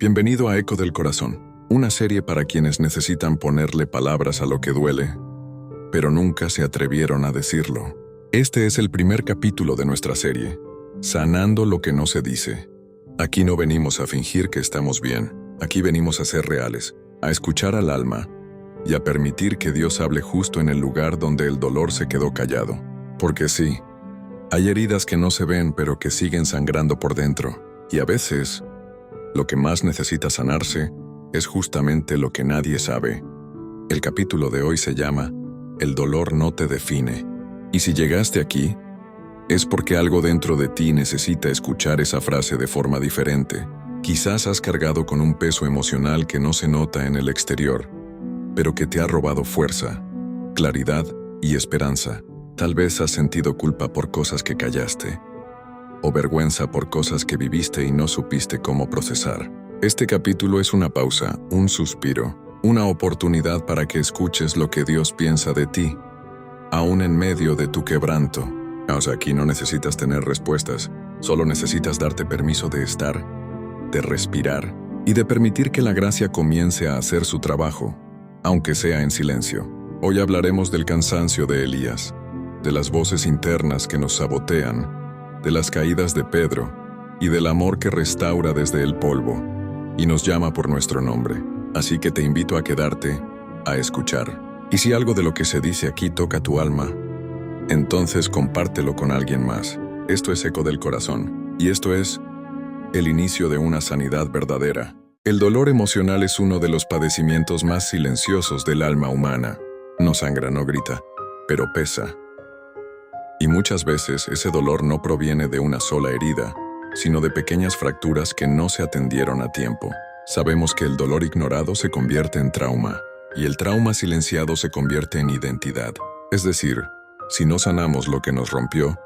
Bienvenido a Eco del Corazón, una serie para quienes necesitan ponerle palabras a lo que duele, pero nunca se atrevieron a decirlo. Este es el primer capítulo de nuestra serie, Sanando lo que no se dice. Aquí no venimos a fingir que estamos bien, aquí venimos a ser reales, a escuchar al alma y a permitir que Dios hable justo en el lugar donde el dolor se quedó callado. Porque sí, hay heridas que no se ven pero que siguen sangrando por dentro, y a veces lo que más necesita sanarse es justamente lo que nadie sabe. El capítulo de hoy se llama El dolor no te define. Y si llegaste aquí, es porque algo dentro de ti necesita escuchar esa frase de forma diferente. Quizás has cargado con un peso emocional que no se nota en el exterior, pero que te ha robado fuerza, claridad y esperanza. Tal vez has sentido culpa por cosas que callaste, o vergüenza por cosas que viviste y no supiste cómo procesar. Este capítulo es una pausa, un suspiro, una oportunidad para que escuches lo que Dios piensa de ti, aún en medio de tu quebranto. Aquí no necesitas tener respuestas, solo necesitas darte permiso de estar, de respirar y de permitir que la gracia comience a hacer su trabajo, aunque sea en silencio. Hoy hablaremos del cansancio de Elías, de las voces internas que nos sabotean, de las caídas de Pedro y del amor que restaura desde el polvo y nos llama por nuestro nombre. Así que te invito a quedarte, a escuchar. Y si algo de lo que se dice aquí toca tu alma, entonces compártelo con alguien más. Esto es Eco del Corazón, y esto es el inicio de una sanidad verdadera. El dolor emocional es uno de los padecimientos más silenciosos del alma humana. No sangra, no grita, pero pesa. Y muchas veces ese dolor no proviene de una sola herida, sino de pequeñas fracturas que no se atendieron a tiempo. Sabemos que el dolor ignorado se convierte en trauma, y el trauma silenciado se convierte en identidad. Es decir, si no sanamos lo que nos rompió,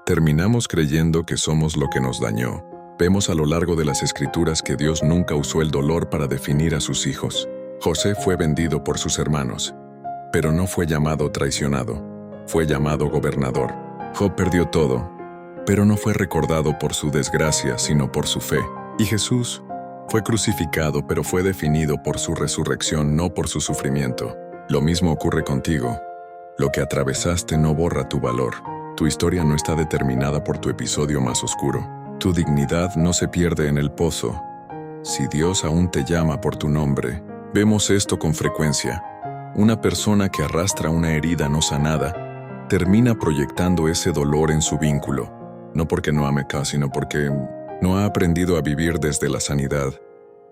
terminamos creyendo que somos lo que nos dañó. Vemos a lo largo de las Escrituras que Dios nunca usó el dolor para definir a sus hijos. José fue vendido por sus hermanos, pero no fue llamado traicionado. Fue llamado gobernador. Job perdió todo, pero no fue recordado por su desgracia, sino por su fe. Y Jesús fue crucificado, pero fue definido por su resurrección, no por su sufrimiento. Lo mismo ocurre contigo. Lo que atravesaste no borra tu valor. Tu historia no está determinada por tu episodio más oscuro. Tu dignidad no se pierde en el pozo. Si Dios aún te llama por tu nombre, vemos esto con frecuencia. Una persona que arrastra una herida no sanada termina proyectando ese dolor en su vínculo, no porque no ame acá, sino porque no ha aprendido a vivir desde la sanidad,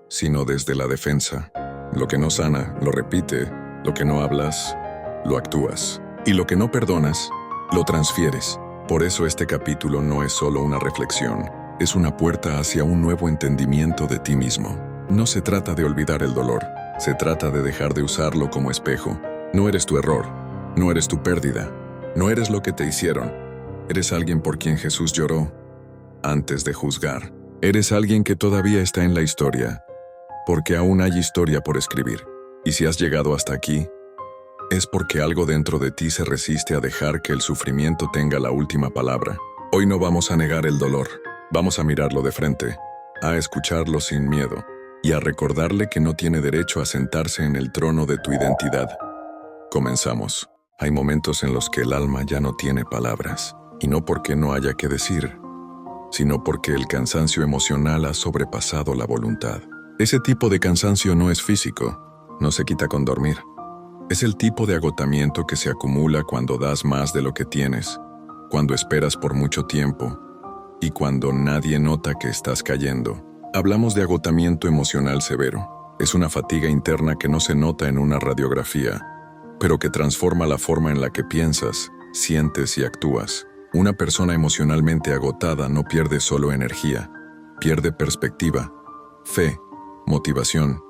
sino desde la defensa. Lo que no sana, lo repite, lo que no hablas, lo actúas, y lo que no perdonas, lo transfieres. Por eso este capítulo no es solo una reflexión, es una puerta hacia un nuevo entendimiento de ti mismo. No se trata de olvidar el dolor, se trata de dejar de usarlo como espejo. No eres tu error, no eres tu pérdida. No eres lo que te hicieron. Eres alguien por quien Jesús lloró antes de juzgar. Eres alguien que todavía está en la historia, porque aún hay historia por escribir. Y si has llegado hasta aquí, es porque algo dentro de ti se resiste a dejar que el sufrimiento tenga la última palabra. Hoy no vamos a negar el dolor, vamos a mirarlo de frente, a escucharlo sin miedo, y a recordarle que no tiene derecho a sentarse en el trono de tu identidad. Comenzamos. Hay momentos en los que el alma ya no tiene palabras, y no porque no haya que decir, sino porque el cansancio emocional ha sobrepasado la voluntad. Ese tipo de cansancio no es físico, no se quita con dormir. Es el tipo de agotamiento que se acumula cuando das más de lo que tienes, cuando esperas por mucho tiempo, y cuando nadie nota que estás cayendo. Hablamos de agotamiento emocional severo. Es una fatiga interna que no se nota en una radiografía, pero que transforma la forma en la que piensas, sientes y actúas. Una persona emocionalmente agotada no pierde solo energía, pierde perspectiva, fe, motivación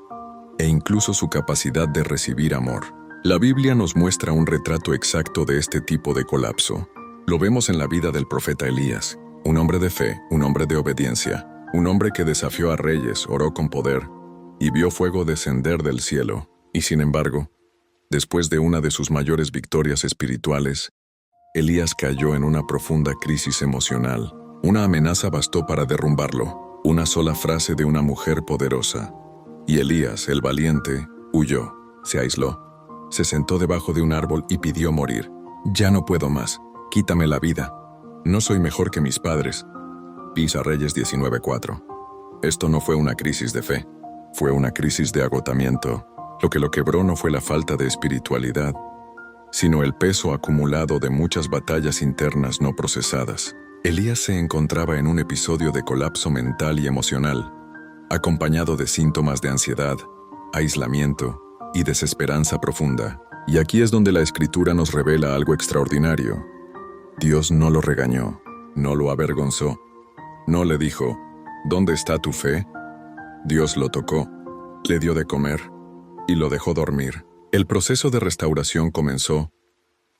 e incluso su capacidad de recibir amor. La Biblia nos muestra un retrato exacto de este tipo de colapso. Lo vemos en la vida del profeta Elías, un hombre de fe, un hombre de obediencia, un hombre que desafió a reyes, oró con poder y vio fuego descender del cielo. Y sin embargo, después de una de sus mayores victorias espirituales, Elías cayó en una profunda crisis emocional. Una amenaza bastó para derrumbarlo. Una sola frase de una mujer poderosa. Y Elías, el valiente, huyó, se aisló, se sentó debajo de un árbol y pidió morir. Ya no puedo más, quítame la vida. No soy mejor que mis padres. Pisa Reyes 19:4. Esto no fue una crisis de fe, fue una crisis de agotamiento. Lo que lo quebró no fue la falta de espiritualidad, sino el peso acumulado de muchas batallas internas no procesadas. Elías se encontraba en un episodio de colapso mental y emocional, acompañado de síntomas de ansiedad, aislamiento y desesperanza profunda. Y aquí es donde la Escritura nos revela algo extraordinario. Dios no lo regañó, no lo avergonzó, no le dijo, ¿dónde está tu fe? Dios lo tocó, le dio de comer y lo dejó dormir. El proceso de restauración comenzó,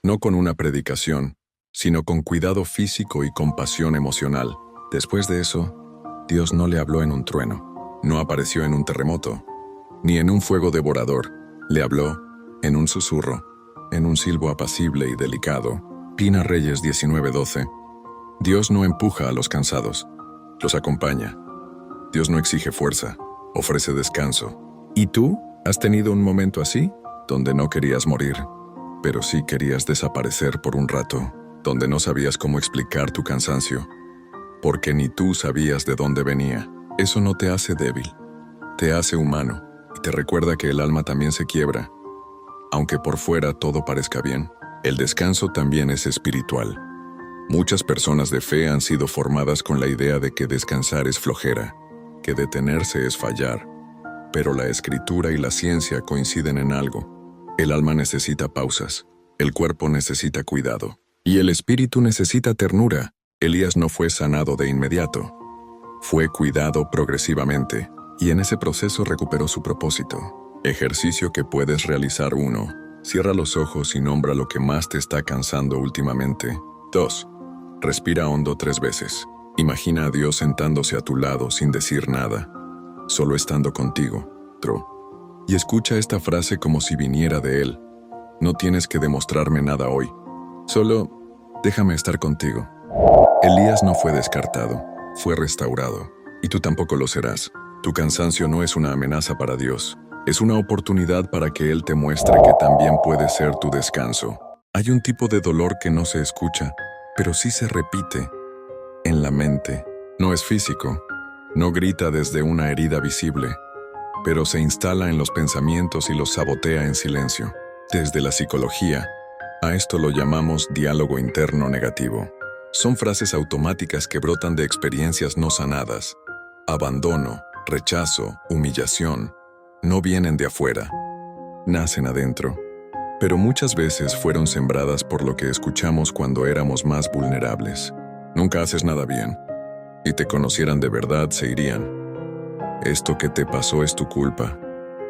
no con una predicación, sino con cuidado físico y compasión emocional. Después de eso, Dios no le habló en un trueno, no apareció en un terremoto, ni en un fuego devorador. Le habló en un susurro, en un silbo apacible y delicado. Pina Reyes 19:12. Dios no empuja a los cansados, los acompaña. Dios no exige fuerza, ofrece descanso. ¿Y tú? ¿Has tenido un momento así? Donde no querías morir, pero sí querías desaparecer por un rato, donde no sabías cómo explicar tu cansancio, porque ni tú sabías de dónde venía. Eso no te hace débil, te hace humano y te recuerda que el alma también se quiebra. Aunque por fuera todo parezca bien, el descanso también es espiritual. Muchas personas de fe han sido formadas con la idea de que descansar es flojera, que detenerse es fallar, pero la Escritura y la ciencia coinciden en algo. El alma necesita pausas, el cuerpo necesita cuidado, y el espíritu necesita ternura. Elías no fue sanado de inmediato, fue cuidado progresivamente, y en ese proceso recuperó su propósito. Ejercicio que puedes realizar 1. Cierra los ojos y nombra lo que más te está cansando últimamente. 2. Respira hondo 3 veces. Imagina a Dios sentándose a tu lado sin decir nada, solo estando contigo. 3. Y escucha esta frase como si viniera de Él. No tienes que demostrarme nada hoy, solo déjame estar contigo. Elías no fue descartado, fue restaurado, y tú tampoco lo serás. Tu cansancio no es una amenaza para Dios, es una oportunidad para que Él te muestre que también puede ser tu descanso. Hay un tipo de dolor que no se escucha, pero sí se repite en la mente. No es físico, no grita desde una herida visible, pero se instala en los pensamientos y los sabotea en silencio. Desde la psicología, a esto lo llamamos diálogo interno negativo. Son frases automáticas que brotan de experiencias no sanadas. Abandono, rechazo, humillación, no vienen de afuera, nacen adentro. Pero muchas veces fueron sembradas por lo que escuchamos cuando éramos más vulnerables. Nunca haces nada bien. Si te conocieran de verdad, se irían. Esto que te pasó es tu culpa.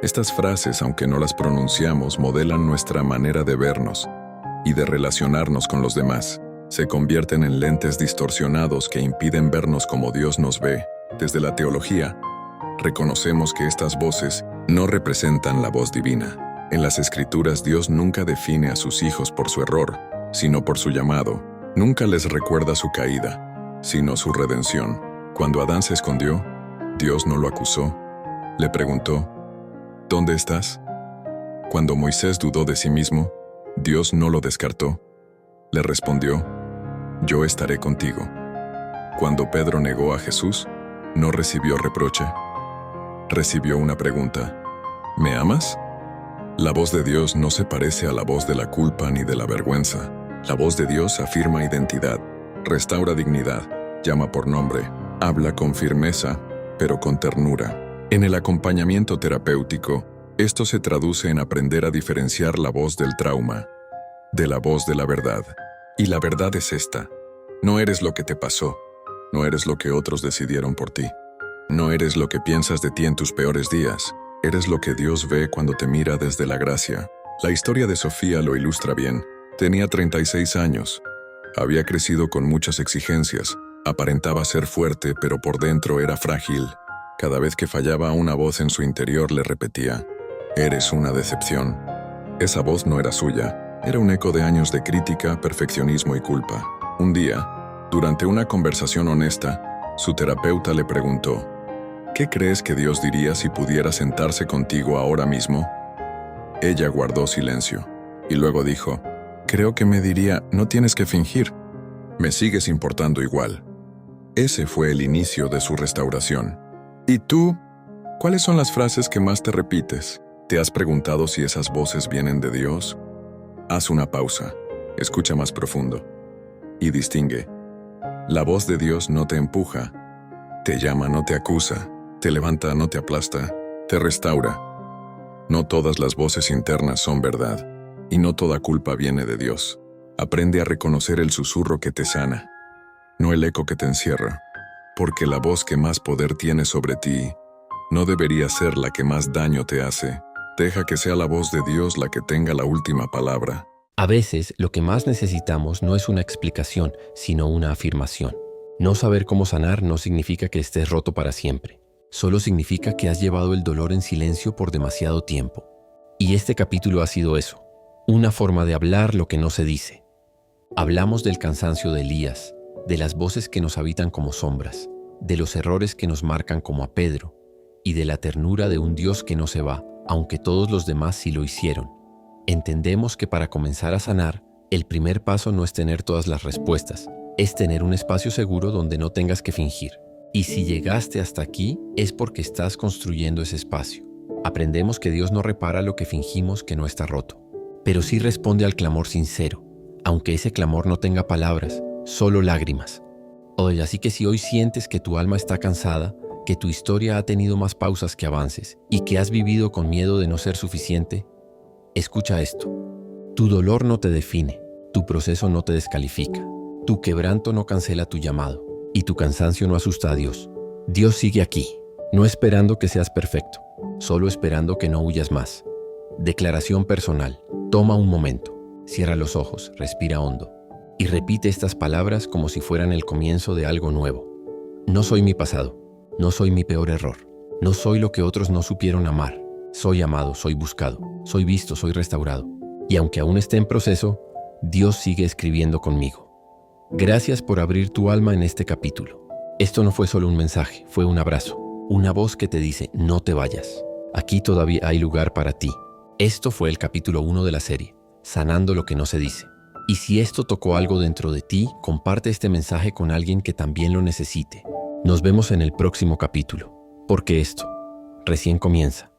Estas frases, aunque no las pronunciamos, modelan nuestra manera de vernos y de relacionarnos con los demás. Se convierten en lentes distorsionados que impiden vernos como Dios nos ve. Desde la teología, reconocemos que estas voces no representan la voz divina. En las Escrituras, Dios nunca define a sus hijos por su error, sino por su llamado. Nunca les recuerda su caída, sino su redención. Cuando Adán se escondió, Dios no lo acusó. Le preguntó, ¿dónde estás? Cuando Moisés dudó de sí mismo, Dios no lo descartó. Le respondió, yo estaré contigo. Cuando Pedro negó a Jesús, no recibió reproche. Recibió una pregunta, ¿me amas? La voz de Dios no se parece a la voz de la culpa ni de la vergüenza. La voz de Dios afirma identidad, restaura dignidad, llama por nombre, habla con firmeza, pero con ternura. En el acompañamiento terapéutico, esto se traduce en aprender a diferenciar la voz del trauma de la voz de la verdad. Y la verdad es esta: no eres lo que te pasó, no eres lo que otros decidieron por ti, no eres lo que piensas de ti en tus peores días, eres lo que Dios ve cuando te mira desde la gracia. La historia de Sofía lo ilustra bien. Tenía 36 años, había crecido con muchas exigencias, aparentaba ser fuerte, pero por dentro era frágil. Cada vez que fallaba, una voz en su interior le repetía, eres una decepción. Esa voz no era suya, era un eco de años de crítica, perfeccionismo y culpa. Un día, durante una conversación honesta, Su terapeuta le preguntó, ¿qué crees que Dios diría si pudiera sentarse contigo ahora mismo? Ella guardó silencio y luego dijo, creo que me diría, no tienes que fingir, me sigues importando igual. Ese fue el inicio de su restauración. ¿Y tú? ¿Cuáles son las frases que más te repites? ¿Te has preguntado si esas voces vienen de Dios? Haz una pausa, escucha más profundo y distingue. La voz de Dios no te empuja, te llama, no te acusa, te levanta, no te aplasta, te restaura. No todas las voces internas son verdad, y no toda culpa viene de Dios. Aprende a reconocer el susurro que te sana, no el eco que te encierra, porque la voz que más poder tiene sobre ti no debería ser la que más daño te hace. Deja que sea la voz de Dios la que tenga la última palabra. A veces, lo que más necesitamos no es una explicación, sino una afirmación. No saber cómo sanar no significa que estés roto para siempre. Solo significa que has llevado el dolor en silencio por demasiado tiempo. Y este capítulo ha sido eso, una forma de hablar lo que no se dice. Hablamos del cansancio de Elías, de las voces que nos habitan como sombras, de los errores que nos marcan como a Pedro, y de la ternura de un Dios que no se va, aunque todos los demás sí lo hicieron. Entendemos que para comenzar a sanar, el primer paso no es tener todas las respuestas, es tener un espacio seguro donde no tengas que fingir. Y si llegaste hasta aquí, es porque estás construyendo ese espacio. Aprendemos que Dios no repara lo que fingimos que no está roto, pero sí responde al clamor sincero, aunque ese clamor no tenga palabras, solo lágrimas. Oye, así que si hoy sientes que tu alma está cansada, que tu historia ha tenido más pausas que avances y que has vivido con miedo de no ser suficiente, escucha esto. Tu dolor no te define, tu proceso no te descalifica, tu quebranto no cancela tu llamado y tu cansancio no asusta a Dios. Dios sigue aquí, no esperando que seas perfecto, solo esperando que no huyas más. Declaración personal. Toma un momento, cierra los ojos, respira hondo y repite estas palabras como si fueran el comienzo de algo nuevo. No soy mi pasado, no soy mi peor error, no soy lo que otros no supieron amar. Soy amado, soy buscado, soy visto, soy restaurado. Y aunque aún esté en proceso, Dios sigue escribiendo conmigo. Gracias por abrir tu alma en este capítulo. Esto no fue solo un mensaje, fue un abrazo. Una voz que te dice, no te vayas. Aquí todavía hay lugar para ti. Esto fue el capítulo 1 de la serie, Sanando lo que no se dice. Y si esto tocó algo dentro de ti, comparte este mensaje con alguien que también lo necesite. Nos vemos en el próximo capítulo, porque esto recién comienza.